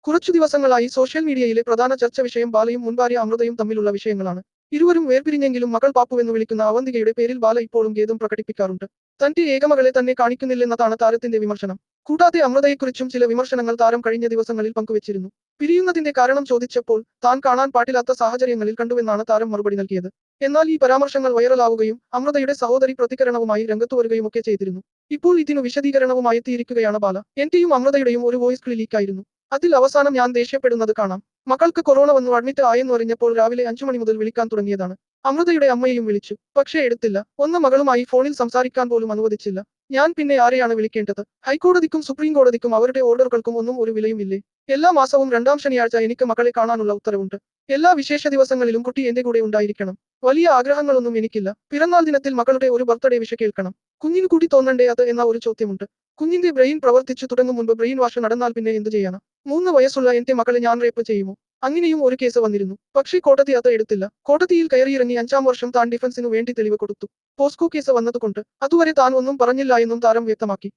കുറച്ചു ദിവസങ്ങളായി സോഷ്യൽ മീഡിയയിലെ പ്രധാന ചർച്ച വിഷയം ബാലയും മുൻഭാര്യ അമൃതയും തമ്മിലുള്ള വിഷയങ്ങളാണ്. ഇരുവരും വേർപിരിഞ്ഞെങ്കിലും മകൾ പാപ്പുവെന്നു വിളിക്കുന്ന അവന്തികയുടെ പേരിൽ ബാല ഇപ്പോഴും ഖേദം പ്രകടിപ്പിക്കാറുണ്ട്. തന്റെ ഏകമകളെ തന്നെ കാണിക്കുന്നില്ലെന്നതാണ് താരത്തിന്റെ വിമർശനം. കൂടാതെ അമൃതയെക്കുറിച്ചും ചില വിമർശനങ്ങൾ താരം കഴിഞ്ഞ ദിവസങ്ങളിൽ പങ്കുവച്ചിരുന്നു. പിരിയുന്നതിന്റെ കാരണം ചോദിച്ചപ്പോൾ താൻ കാണാൻ പാടില്ലാത്ത സാഹചര്യങ്ങളിൽ കണ്ടുവെന്നാണ് താരം മറുപടി നൽകിയത്. എന്നാൽ ഈ പരാമർശങ്ങൾ വൈറലാവുകയും അമൃതയുടെ സഹോദരി പ്രതികരണവുമായി രംഗത്തുവരുകയുമൊക്കെ ചെയ്തിരുന്നു. ഇപ്പോൾ ഇതിനു വിശദീകരണവുമായി എത്തിയിരിക്കുകയാണ് ബാല. എന്റെയും അമൃതയുടെയും ഒരു വോയിസ് ക്ലിപ്പ് ലീക്കായിരുന്നു. അതിൽ അവസാനം ഞാൻ ദേഷ്യപ്പെടുന്നത് കാണാം. മകൾക്ക് കൊറോണ വന്നു അഡ്മിറ്റ് ആയെന്നു അറിഞ്ഞപ്പോൾ രാവിലെ 5 മണി മുതൽ വിളിക്കാൻ തുടങ്ങിയതാണ്. അമൃതയുടെ അമ്മയെയും വിളിച്ചു. പക്ഷേ എടുത്തില്ല. ഒന്ന് മകളുമായി ഫോണിൽ സംസാരിക്കാൻ പോലും അനുവദിച്ചില്ല. ഞാൻ പിന്നെ ആരെയാണ് വിളിക്കേണ്ടത്? ഹൈക്കോടതിക്കും സുപ്രീം കോടതിക്കും അവരുടെ ഓർഡറുകൾക്കും ഒന്നും ഒരു വിലയും ഇല്ലേ? എല്ലാ മാസവും 2ാം ശനിയാഴ്ച എനിക്ക് മകളെ കാണാനുള്ള ഉത്തരവുണ്ട്. എല്ലാ വിശേഷ ദിവസങ്ങളിലും കുട്ടി എന്റെ കൂടെ ഉണ്ടായിരിക്കണം. വലിയ ആഗ്രഹങ്ങളൊന്നും എനിക്കില്ല. പിറന്നാൾ ദിനത്തിൽ മകളുടെ ഒരു ബർത്ത്ഡേ വിഷ് കേൾക്കണം. കുഞ്ഞിന് കൂടി തോന്നണ്ടേ അത് എന്ന ഒരു ചോദ്യമുണ്ട്. കുഞ്ഞിന്റെ ബ്രെയിൻ പ്രവർത്തിച്ചു തുടങ്ങും മുൻപ് ബ്രെയിൻ വാഷ് നടന്നാൽ പിന്നെ എന്തു ചെയ്യാനാ? 3 വയസ്സുള്ള എന്റെ മകളെ ഞാൻ റേപ്പ് ചെയ്യുമോ? അങ്ങനെയും ഒരു കേസ് വന്നിരുന്നു. പക്ഷേ കോടതി അത് എടുത്തില്ല. കോടതിയിൽ കയറിയിറങ്ങി 5ാം വർഷം താൻ ഡിഫൻസിനു വേണ്ടി തെളിവ് കൊടുത്തു. പോസ്കോ കേസ് വന്നതുകൊണ്ട്. അതുവരെ താൻ ഒന്നും പറഞ്ഞില്ല എന്നും താരം വ്യക്തമാക്കി.